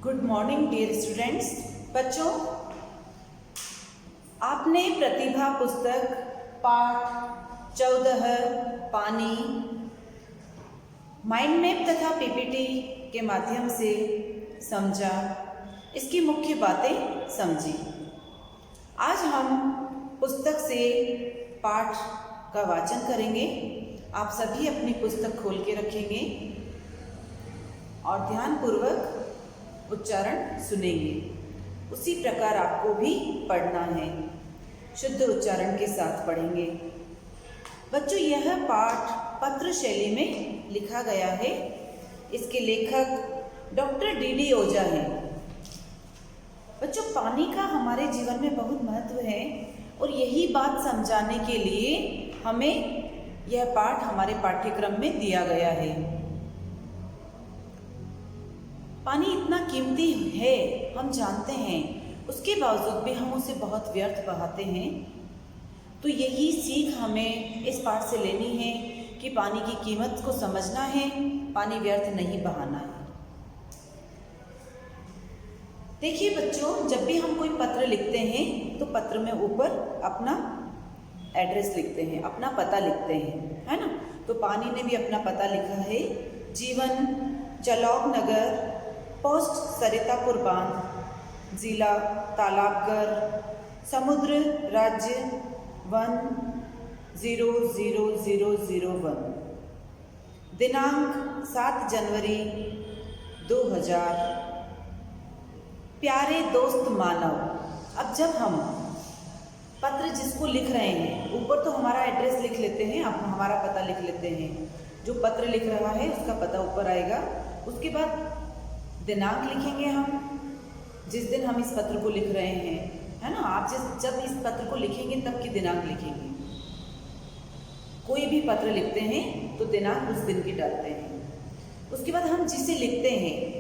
Good morning dear students. बच्चों, आपने प्रतिभा पुस्तक पाठ 14 पानी माइंड मैप तथा पीपीटी के माध्यम से समझा, इसकी मुख्य बातें समझी। आज हम पुस्तक से पाठ का वाचन करेंगे। आप सभी अपनी पुस्तक खोल के रखेंगे और ध्यानपूर्वक उच्चारण सुनेंगे। उसी प्रकार आपको भी पढ़ना है, शुद्ध उच्चारण के साथ पढ़ेंगे। बच्चों, यह पाठ पत्र शैली में लिखा गया है। इसके लेखक डॉक्टर डी ओझा हैं। बच्चों, पानी का हमारे जीवन में बहुत महत्व है और यही बात समझाने के लिए हमें यह पाठ हमारे पाठ्यक्रम में दिया गया है। पानी इतना कीमती है, हम जानते हैं, उसके बावजूद भी हम उसे बहुत व्यर्थ बहाते हैं। तो यही सीख हमें इस पाठ से लेनी है कि पानी की कीमत को समझना है, पानी व्यर्थ नहीं बहाना है। देखिए बच्चों, जब भी हम कोई पत्र लिखते हैं तो पत्र में ऊपर अपना एड्रेस लिखते हैं, अपना पता लिखते हैं, है ना। तो पानी ने भी अपना पता लिखा है। जीवन, चलौक नगर, पोस्ट सरितापुर बांध, जिला तालाबगढ़, समुद्र, राज्य 10001, दिनांक 7 जनवरी 2000। प्यारे दोस्त मानव। अब जब हम पत्र जिसको लिख रहे हैं, ऊपर तो हमारा एड्रेस लिख लेते हैं, अब हमारा पता लिख लेते हैं। जो पत्र लिख रहा है उसका पता ऊपर आएगा। उसके बाद दिनांक लिखेंगे हम, जिस दिन हम इस पत्र को लिख रहे हैं, है ना। आप जब इस पत्र को लिखेंगे तब की दिनांक लिखेंगे। कोई भी पत्र लिखते हैं तो दिनांक उस दिन की डालते हैं। उसके बाद हम जिसे लिखते हैं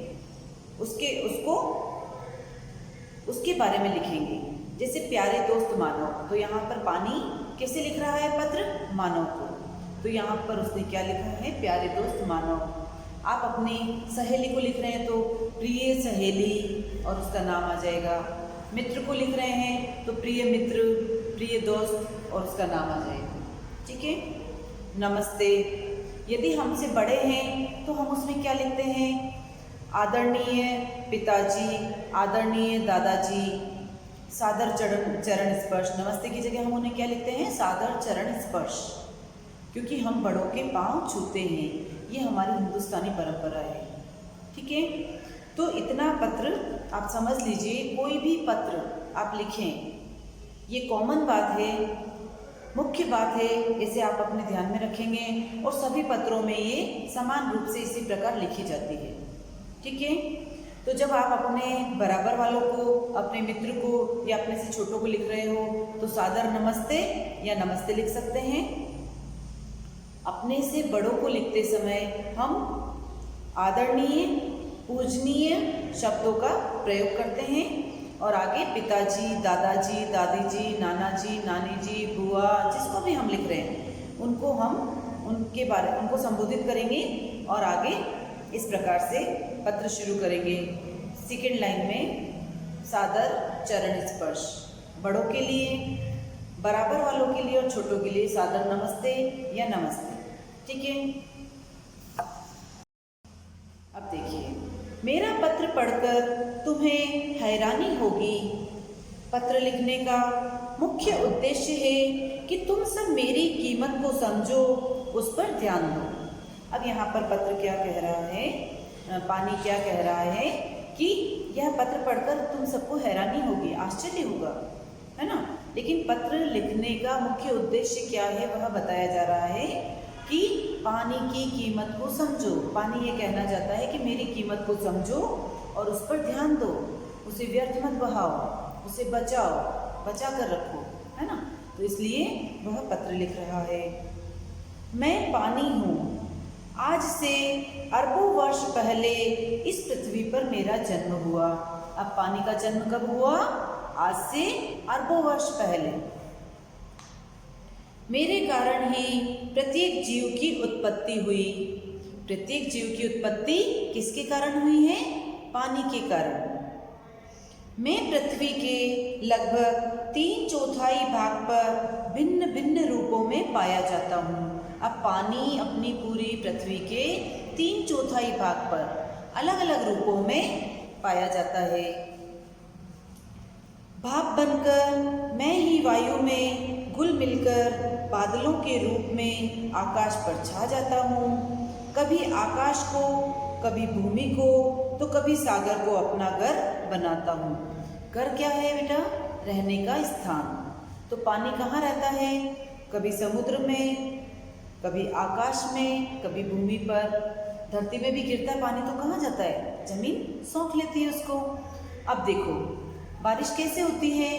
उसके बारे में लिखेंगे। जैसे प्यारे दोस्त मानव, तो यहाँ पर पानी कैसे लिख रहा है पत्र? मानव को। तो यहाँ पर उसने क्या लिखा है? प्यारे दोस्त मानव। आप अपनी सहेली को लिख रहे हैं तो प्रिय सहेली और उसका नाम आ जाएगा। मित्र को लिख रहे हैं तो प्रिय मित्र, प्रिय दोस्त और उसका नाम आ जाएगा। ठीक है। नमस्ते, यदि हमसे बड़े हैं तो हम उसमें क्या लिखते हैं? आदरणीय पिताजी, आदरणीय दादाजी, सादर चरण स्पर्श। नमस्ते की जगह हम उन्हें क्या लिखते हैं? सादर चरण स्पर्श, क्योंकि हम बड़ों के पांव छूते हैं। ये हमारी हिंदुस्तानी परंपरा है। ठीक है। तो इतना पत्र आप समझ लीजिए। कोई भी पत्र आप लिखें, ये कॉमन बात है, मुख्य बात है, इसे आप अपने ध्यान में रखेंगे और सभी पत्रों में ये समान रूप से इसी प्रकार लिखी जाती है। ठीक है। तो जब आप अपने बराबर वालों को, अपने मित्र को या अपने से छोटों को लिख रहे हो तो सादर नमस्ते या नमस्ते लिख सकते हैं। अपने से बड़ों को लिखते समय हम आदरणीय, पूजनीय शब्दों का प्रयोग करते हैं और आगे पिताजी, दादाजी, दादी जी, नाना जी, नानी जी, बुआ, जिसको भी हम लिख रहे हैं उनको हम उनको संबोधित करेंगे और आगे इस प्रकार से पत्र शुरू करेंगे। सेकेंड लाइन में सादर चरण स्पर्श, बड़ों के लिए, बराबर वालों के लिए और छोटों के लिए सादर नमस्ते या नमस्ते। ठीक है। अब देखिए, मेरा पत्र पढ़कर तुम्हें हैरानी होगी। पत्र लिखने का मुख्य उद्देश्य है कि तुम सब मेरी कीमत को समझो, उस पर ध्यान दो। अब यहाँ पर पत्र क्या कह रहा है? पानी क्या कह रहा है कि यह पत्र पढ़कर तुम सबको हैरानी होगी, आश्चर्य होगा, है ना। लेकिन पत्र लिखने का मुख्य उद्देश्य क्या है वह बताया जा रहा है कि पानी की कीमत को समझो। पानी ये कहना चाहता है कि मेरी कीमत को समझो और उस पर ध्यान दो, उसे व्यर्थ मत बहाओ, उसे बचाओ, बचा कर रखो, है ना। तो इसलिए वह पत्र लिख रहा है। मैं पानी हूँ। आज से अरबों वर्ष पहले इस पृथ्वी पर मेरा जन्म हुआ। अब पानी का जन्म कब हुआ? आज से अरबों वर्ष पहले। मेरे कारण ही प्रत्येक जीव की उत्पत्ति हुई। प्रत्येक जीव की उत्पत्ति किसके कारण हुई है? पानी के कारण। मैं पृथ्वी के लगभग 3/4 भाग पर भिन्न भिन्न रूपों में पाया जाता हूँ। अब पानी अपनी पूरी पृथ्वी के 3/4 भाग पर अलग अलग रूपों में पाया जाता है। भाप बनकर मैं ही वायु में घुल मिलकर बादलों के रूप में आकाश पर छा जाता हूँ। कभी आकाश को, कभी भूमि को, तो कभी सागर को अपना घर बनाता हूँ। घर क्या है बेटा? रहने का स्थान। तो पानी कहाँ रहता है? कभी समुद्र में, कभी आकाश में, कभी भूमि पर। धरती में भी गिरता है पानी तो कहाँ जाता है? जमीन सोख लेती है उसको। अब देखो बारिश कैसे होती है?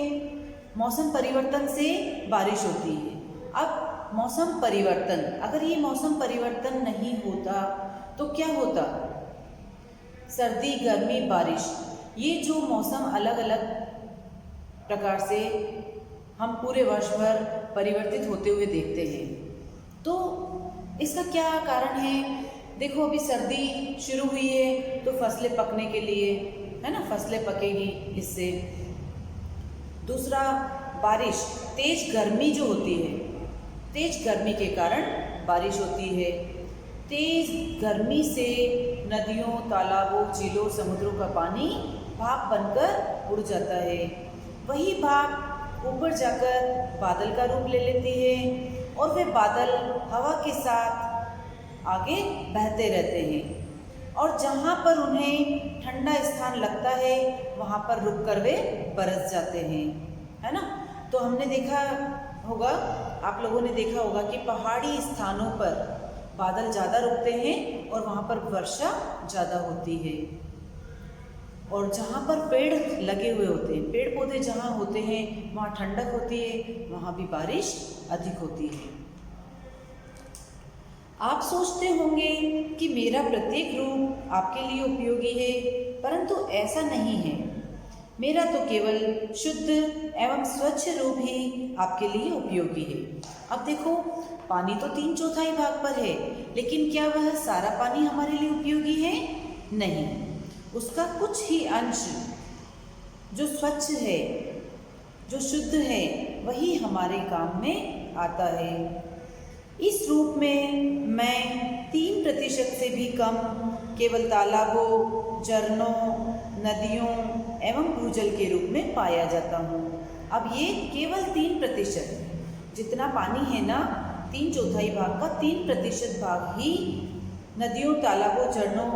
मौसम परिवर्तन से बारिश होती है। अब मौसम परिवर्तन, अगर ये मौसम परिवर्तन नहीं होता तो क्या होता? सर्दी, गर्मी, बारिश, ये जो मौसम अलग अलग प्रकार से हम पूरे वर्ष भर परिवर्तित होते हुए देखते हैं, तो इसका क्या कारण है? देखो अभी सर्दी शुरू हुई है तो फसलें पकने के लिए, है ना, फसलें पकेगी इससे। दूसरा, बारिश, तेज गर्मी जो होती है, तेज गर्मी के कारण बारिश होती है। तेज गर्मी से नदियों, तालाबों, झीलों, समुद्रों का पानी भाप बनकर उड़ जाता है। वही भाप ऊपर जाकर बादल का रूप ले लेती है और वे बादल हवा के साथ आगे बहते रहते हैं और जहाँ पर उन्हें ठंडा स्थान लगता है वहाँ पर रुक कर वे बरस जाते हैं, है ना। तो हमने देखा होगा, आप लोगों ने देखा होगा कि पहाड़ी स्थानों पर बादल ज़्यादा रुकते हैं और वहाँ पर वर्षा ज़्यादा होती है। और जहाँ पर पेड़ लगे हुए होते हैं, पेड़ पौधे जहाँ होते हैं वहाँ ठंडक होती है, वहाँ भी बारिश अधिक होती है। आप सोचते होंगे कि मेरा प्रत्येक रूप आपके लिए उपयोगी है, परंतु ऐसा नहीं है। मेरा तो केवल शुद्ध एवं स्वच्छ रूप ही आपके लिए उपयोगी है। अब देखो पानी तो 3/4 भाग पर है, लेकिन क्या वह सारा पानी हमारे लिए उपयोगी है? नहीं, उसका कुछ ही अंश जो स्वच्छ है, जो शुद्ध है, वही हमारे काम में आता है। इस रूप में मैं 3% से भी कम केवल तालाबों, झरनों, नदियों एवं भूजल के रूप में पाया जाता हूँ। अब ये केवल 3%, जितना पानी है ना, 3/4 भाग का 3% भाग ही नदियों, तालाबों, झरनों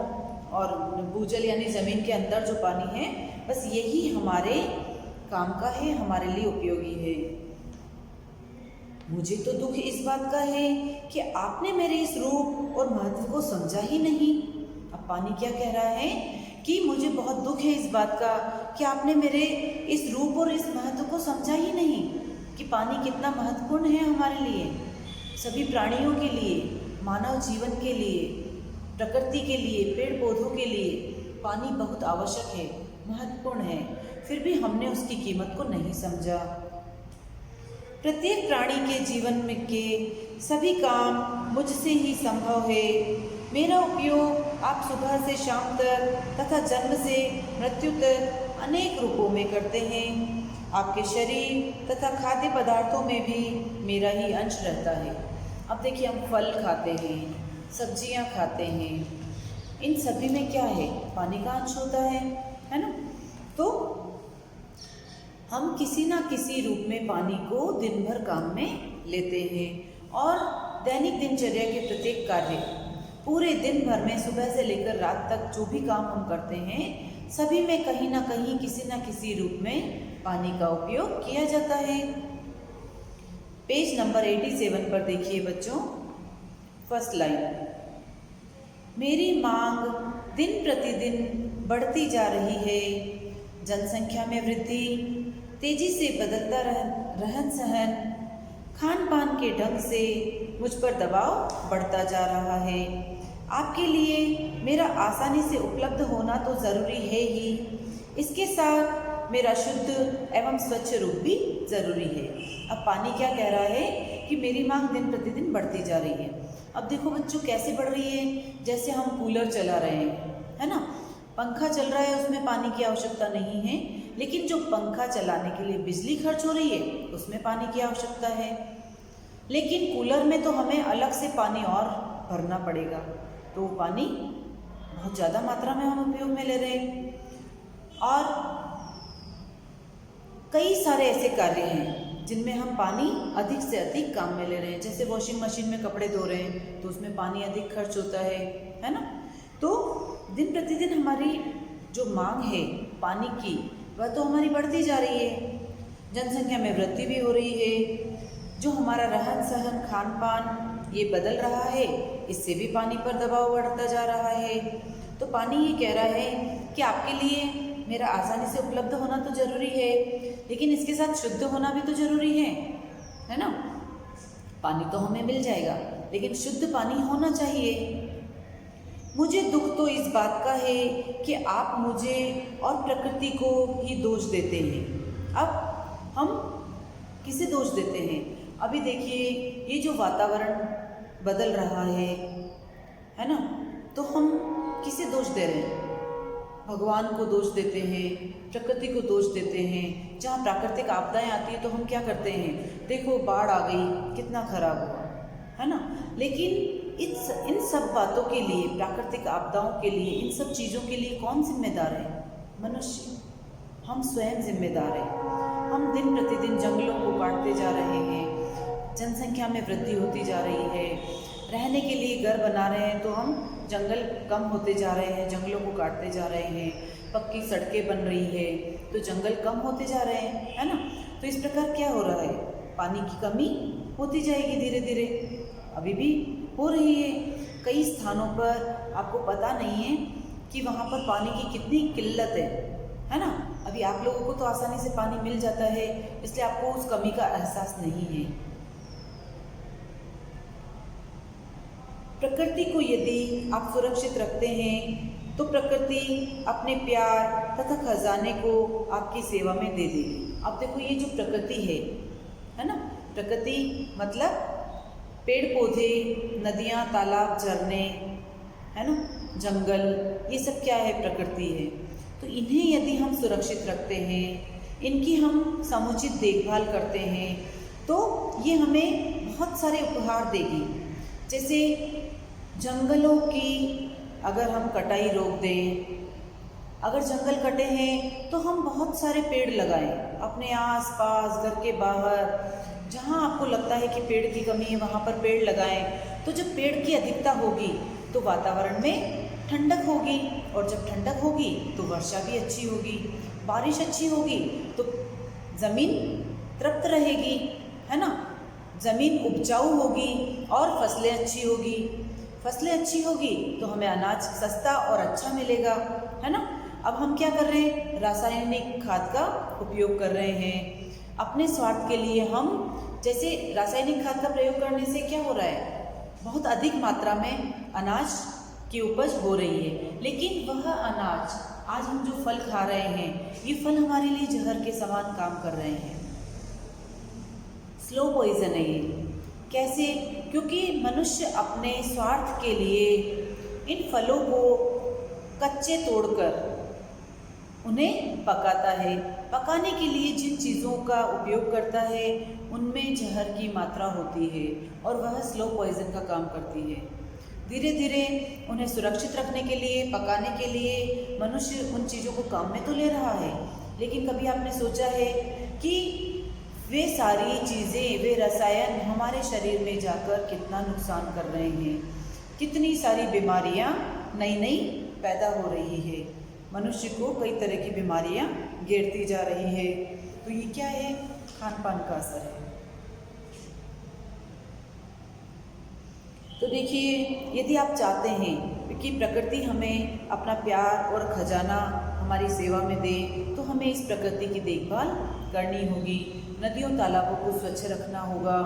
और भूजल यानी ज़मीन के अंदर जो पानी है, बस यही हमारे काम का है, हमारे लिए उपयोगी है। मुझे तो दुख इस बात का है कि आपने मेरे इस रूप और महत्व को समझा ही नहीं। अब पानी क्या कह रहा है कि मुझे बहुत दुख है इस बात का कि आपने मेरे इस रूप और इस महत्व को समझा ही नहीं कि पानी कितना महत्वपूर्ण है हमारे लिए, सभी प्राणियों के लिए, मानव जीवन के लिए, प्रकृति के लिए, पेड़ पौधों के लिए पानी बहुत आवश्यक है, महत्वपूर्ण है, फिर भी हमने उसकी कीमत को नहीं समझा। प्रत्येक प्राणी के जीवन में के सभी काम मुझसे ही संभव है। मेरा उपयोग आप सुबह से शाम तक तथा जन्म से मृत्यु तक अनेक रूपों में करते हैं। आपके शरीर तथा खाद्य पदार्थों में भी मेरा ही अंश रहता है। अब देखिए, हम फल खाते हैं, सब्जियां खाते हैं, इन सभी में क्या है? पानी का अंश होता है ना। तो हम किसी ना किसी रूप में पानी को दिन भर काम में लेते हैं और दैनिक दिनचर्या के प्रत्येक कार्य, पूरे दिन भर में सुबह से लेकर रात तक जो भी काम हम करते हैं, सभी में कहीं ना कहीं किसी ना किसी रूप में पानी का उपयोग किया जाता है। पेज नंबर 87 पर देखिए बच्चों, फर्स्ट लाइन। मेरी मांग दिन प्रतिदिन बढ़ती जा रही है। जनसंख्या में वृद्धि, तेजी से बदलता रहन सहन, खान पान के ढंग से मुझ पर दबाव बढ़ता जा रहा है। आपके लिए मेरा आसानी से उपलब्ध होना तो ज़रूरी है ही, इसके साथ मेरा शुद्ध एवं स्वच्छ रूप भी ज़रूरी है। अब पानी क्या कह रहा है कि मेरी मांग दिन प्रतिदिन बढ़ती जा रही है। अब देखो बच्चों कैसे बढ़ रही है, जैसे हम कूलर चला रहे हैं, है ना। पंखा चल रहा है उसमें पानी की आवश्यकता नहीं है, लेकिन जो पंखा चलाने के लिए बिजली खर्च हो रही है उसमें पानी की आवश्यकता है। लेकिन कूलर में तो हमें अलग से पानी और भरना पड़ेगा, तो वो पानी बहुत ज़्यादा मात्रा में हम उपयोग में ले रहे हैं। और कई सारे ऐसे कार्य हैं जिनमें हम पानी अधिक से अधिक काम में ले रहे हैं, जैसे वॉशिंग मशीन में कपड़े धो रहे हैं तो उसमें पानी अधिक खर्च होता है ना। तो दिन प्रतिदिन हमारी जो मांग है पानी की वह तो हमारी बढ़ती जा रही है, जनसंख्या में वृद्धि भी हो रही है, जो हमारा रहन सहन खान पान ये बदल रहा है, इससे भी पानी पर दबाव बढ़ता जा रहा है। तो पानी ये कह रहा है कि आपके लिए मेरा आसानी से उपलब्ध होना तो जरूरी है, लेकिन इसके साथ शुद्ध होना भी तो जरूरी है ना। पानी तो हमें मिल जाएगा, लेकिन शुद्ध पानी होना चाहिए। मुझे दुख तो इस बात का है कि आप मुझे और प्रकृति को ही दोष देते हैं। अब हम किसे दोष देते हैं? अभी देखिए ये जो वातावरण बदल रहा है ना, तो हम किसे दोष दे रहे हैं? भगवान को दोष देते हैं, प्रकृति को दोष देते हैं। जहाँ प्राकृतिक आपदाएं आती है तो हम क्या करते हैं, देखो बाढ़ आ गई, कितना खराब हुआ, है ना। लेकिन इन सब बातों के लिए, प्राकृतिक आपदाओं के लिए, इन सब चीज़ों के लिए कौन जिम्मेदार है? मनुष्य। हम स्वयं जिम्मेदार हैं। हम दिन प्रतिदिन जंगलों को काटते जा रहे हैं, जनसंख्या में वृद्धि होती जा रही है, रहने के लिए घर बना रहे हैं तो हम जंगल कम होते जा रहे हैं, जंगलों को काटते जा रहे हैं, पक्की सड़कें बन रही है तो जंगल कम होते जा रहे हैं, है ना। तो इस प्रकार क्या हो रहा है, पानी की कमी होती जाएगी धीरे धीरे, अभी भी हो रही है। कई स्थानों पर आपको पता नहीं है कि वहाँ पर पानी की कितनी किल्लत है ना। अभी आप लोगों को तो आसानी से पानी मिल जाता है, इसलिए आपको उस कमी का एहसास नहीं है। प्रकृति को यदि आप सुरक्षित रखते हैं तो प्रकृति अपने प्यार तथा खजाने को आपकी सेवा में दे देगी। अब देखो ये जो प्रकृति है ना, प्रकृति मतलब पेड़ पौधे, नदियाँ, तालाब, झरने, है ना, जंगल, ये सब क्या है, प्रकृति है। तो इन्हें यदि हम सुरक्षित रखते हैं, इनकी हम समुचित देखभाल करते हैं तो ये हमें बहुत सारे उपहार देगी। जैसे जंगलों की अगर हम कटाई रोक दें, अगर जंगल कटे हैं तो हम बहुत सारे पेड़ लगाएं अपने आस पास, घर के बाहर, जहाँ आपको लगता है कि पेड़ की कमी है वहाँ पर पेड़ लगाएं। तो जब पेड़ की अधिकता होगी तो वातावरण में ठंडक होगी, और जब ठंडक होगी तो वर्षा भी अच्छी होगी, बारिश अच्छी होगी तो ज़मीन तृप्त रहेगी, है ना, ज़मीन उपजाऊ होगी और फसलें अच्छी होगी। फसलें अच्छी होगी तो हमें अनाज सस्ता और अच्छा मिलेगा, है ना। अब हम क्या कर रहे हैं, रासायनिक खाद का उपयोग कर रहे हैं अपने स्वार्थ के लिए। हम जैसे रासायनिक खाद का प्रयोग करने से क्या हो रहा है, बहुत अधिक मात्रा में अनाज की उपज हो रही है, लेकिन वह अनाज, आज हम जो फल खा रहे हैं, ये फल हमारे लिए जहर के समान काम कर रहे हैं, स्लो पॉइजन है ये। कैसे? क्योंकि मनुष्य अपने स्वार्थ के लिए इन फलों को कच्चे तोड़कर उन्हें पकाता है। पकाने के लिए जिन चीज़ों का उपयोग करता है उनमें जहर की मात्रा होती है और वह स्लो पॉइजन का काम करती है। धीरे धीरे उन्हें सुरक्षित रखने के लिए, पकाने के लिए मनुष्य उन चीज़ों को काम में तो ले रहा है, लेकिन कभी आपने सोचा है कि वे सारी चीज़ें, वे रसायन हमारे शरीर में जाकर कितना नुकसान कर रहे हैं, कितनी सारी बीमारियां नई नई पैदा हो रही है, मनुष्य को कई तरह की बीमारियां घेरती जा रही है। तो ये क्या है, खान पान का असर है। तो देखिए, यदि आप चाहते हैं कि प्रकृति हमें अपना प्यार और खजाना हमारी सेवा में दे, तो हमें इस प्रकृति की देखभाल करनी होगी। नदियों तालाबों को स्वच्छ रखना होगा,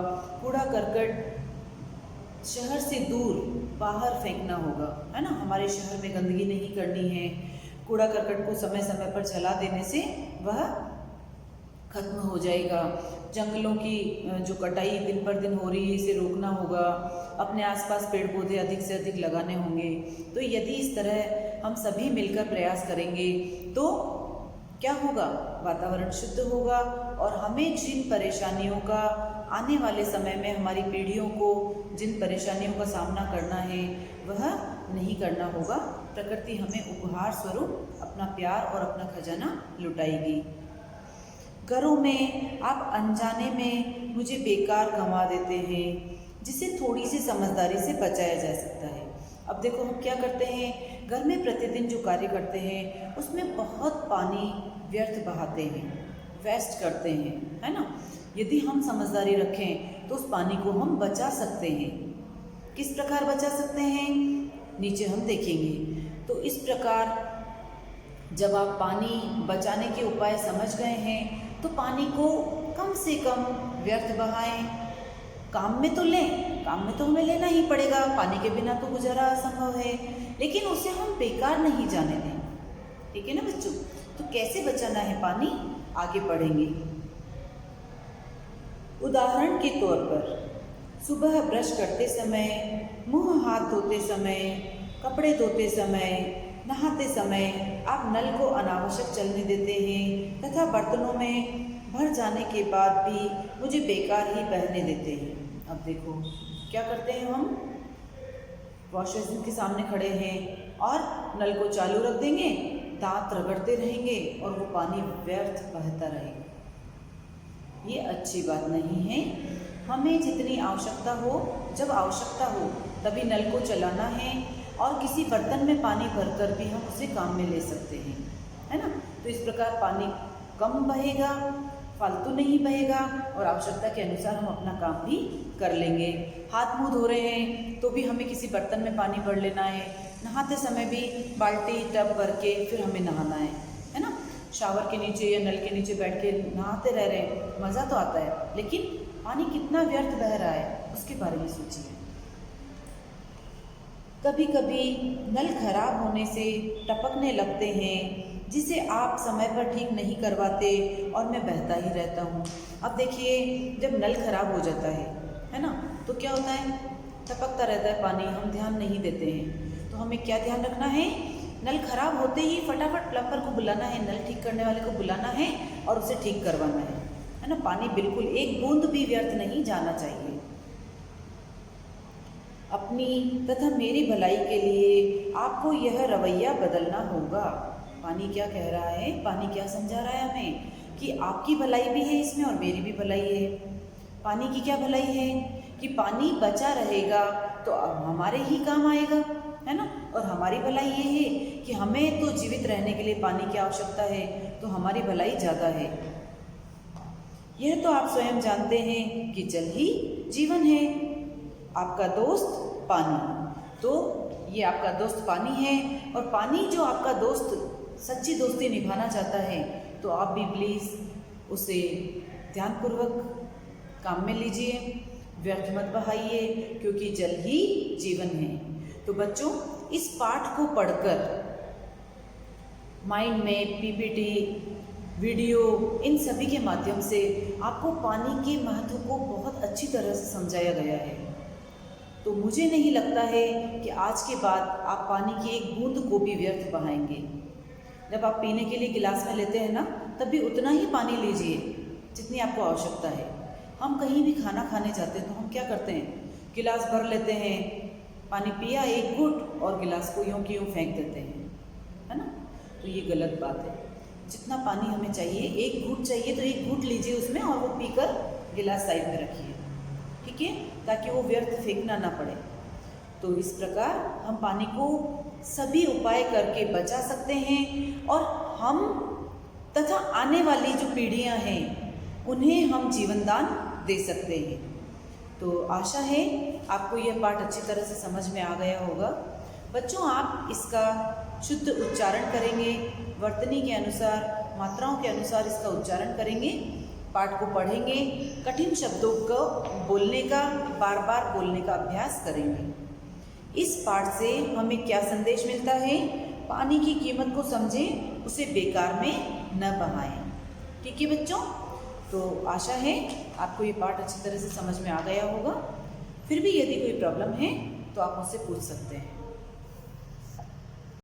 कूड़ा करकट शहर से दूर बाहर फेंकना होगा, है ना। हमारे शहर में गंदगी नहीं करनी है। कूड़ा करकट को समय समय पर जला देने से वह खत्म हो जाएगा। जंगलों की जो कटाई दिन पर दिन हो रही है, इसे रोकना होगा। अपने आसपास पेड़ पौधे अधिक से अधिक लगाने होंगे। तो यदि इस तरह हम सभी मिलकर प्रयास करेंगे तो क्या होगा, वातावरण शुद्ध होगा और हमें जिन परेशानियों का आने वाले समय में हमारी पीढ़ियों को जिन परेशानियों का सामना करना है वह नहीं करना होगा। प्रकृति हमें उपहार स्वरूप अपना प्यार और अपना खजाना लुटाएगी। घरों में आप अनजाने में मुझे बेकार गंवा देते हैं, जिसे थोड़ी सी समझदारी से बचाया जा सकता है। अब देखो हम क्या करते हैं, घर में प्रतिदिन जो कार्य करते हैं उसमें बहुत पानी व्यर्थ बहाते हैं, वेस्ट करते हैं, है ना। यदि हम समझदारी रखें तो उस पानी को हम बचा सकते हैं। किस प्रकार बचा सकते हैं, नीचे हम देखेंगे। तो इस प्रकार जब आप पानी बचाने के उपाय समझ गए हैं तो पानी को कम से कम व्यर्थ बहाएं। काम में तो लें, काम में तो हमें लेना ही पड़ेगा, पानी के बिना तो गुजारा असंभव है, लेकिन उसे हम बेकार नहीं जाने दें। ठीक है ना बच्चों। तो कैसे बचाना है पानी, आगे बढ़ेंगे। उदाहरण के तौर पर सुबह ब्रश करते समय, मुंह हाथ धोते समय, कपड़े धोते समय, नहाते समय आप नल को अनावश्यक चलने देते हैं तथा बर्तनों में भर जाने के बाद भी मुझे बेकार ही बहने देते हैं। अब देखो क्या करते हैं, हम वॉश बेसिन के सामने खड़े हैं और नल को चालू रख देंगे, दांत रगड़ते रहेंगे और वो पानी व्यर्थ बहता रहेगा। ये अच्छी बात नहीं है। हमें जितनी आवश्यकता हो, जब आवश्यकता हो तभी नल को चलाना है और किसी बर्तन में पानी भरकर भी हम उसे काम में ले सकते हैं, है ना। तो इस प्रकार पानी कम बहेगा, फालतू नहीं बहेगा और आवश्यकता के अनुसार हम अपना काम भी कर लेंगे। हाथ मुंह धो रहे हैं तो भी हमें किसी बर्तन में पानी भर लेना है, नहाते समय भी बाल्टी टब भर के फिर हमें नहाना है ना। शावर के नीचे या नल के नीचे बैठ के नहाते रह रहे हैं, मज़ा तो आता है, लेकिन पानी कितना व्यर्थ बह रहा है उसके बारे में सोचिए। कभी कभी नल खराब होने से टपकने लगते हैं, जिसे आप समय पर ठीक नहीं करवाते और मैं बहता ही रहता हूँ। अब देखिए जब नल खराब हो जाता है ना, तो क्या होता है, टपकता रहता है पानी, हम ध्यान नहीं देते हैं। तो हमें क्या ध्यान रखना है, नल खराब होते ही फटाफट प्लम्बर को बुलाना है, नल ठीक करने वाले को बुलाना है और उसे ठीक करवाना है ना। पानी बिल्कुल एक बूंद भी व्यर्थ नहीं जाना चाहिए। अपनी तथा मेरी भलाई के लिए आपको यह रवैया बदलना होगा। पानी क्या कह रहा है, पानी क्या समझा रहा है हमें कि आपकी भलाई भी है इसमें और मेरी भी भलाई है। पानी की क्या भलाई है कि पानी बचा रहेगा तो अब हमारे ही काम आएगा, है ना। और हमारी भलाई ये है कि हमें तो जीवित रहने के लिए पानी की आवश्यकता है, तो हमारी भलाई ज़्यादा है। यह तो आप स्वयं जानते हैं कि जल ही जीवन है। आपका दोस्त पानी, तो ये आपका दोस्त पानी है और पानी जो आपका दोस्त सच्ची दोस्ती निभाना चाहता है तो आप भी प्लीज़ उसे ध्यानपूर्वक काम में लीजिए, व्यर्थ मत बहाइए, क्योंकि जल ही जीवन है। तो बच्चों इस पाठ को पढ़कर माइंड में पीपीटी, वीडियो, इन सभी के माध्यम से आपको पानी के महत्व को बहुत अच्छी तरह से समझाया गया है। तो मुझे नहीं लगता है कि आज के बाद आप पानी की एक बूंद को भी व्यर्थ बहाएंगे। जब आप पीने के लिए गिलास में लेते हैं ना, तब भी उतना ही पानी लीजिए जितनी आपको आवश्यकता है। हम कहीं भी खाना खाने जाते हैं तो हम क्या करते हैं, गिलास भर लेते हैं, पानी पिया एक घूंट और गिलास को यूँ की यूँ फेंक देते हैं, है ना। तो ये गलत बात है। जितना पानी हमें चाहिए, एक घूंट चाहिए तो एक घूंट लीजिए उसमें और वो पीकर गिलास साइड में रखिए, ठीक है, ताकि वो व्यर्थ फेंकना ना पड़े। तो इस प्रकार हम पानी को सभी उपाय करके बचा सकते हैं और हम तथा आने वाली जो पीढ़ियां हैं उन्हें हम जीवन दान दे सकते हैं। तो आशा है आपको यह पाठ अच्छी तरह से समझ में आ गया होगा। बच्चों आप इसका शुद्ध उच्चारण करेंगे, वर्तनी के अनुसार, मात्राओं के अनुसार इसका उच्चारण करेंगे, पाठ को पढ़ेंगे, कठिन शब्दों को बोलने का, बार बार बोलने का अभ्यास करेंगे। इस पाठ से हमें क्या संदेश मिलता है, पानी की कीमत को समझें, उसे बेकार में न बहाएं। ठीक है बच्चों, तो आशा है आपको ये पाठ अच्छी तरह से समझ में आ गया होगा। फिर भी यदि कोई प्रॉब्लम है तो आप मुझसे पूछ सकते हैं।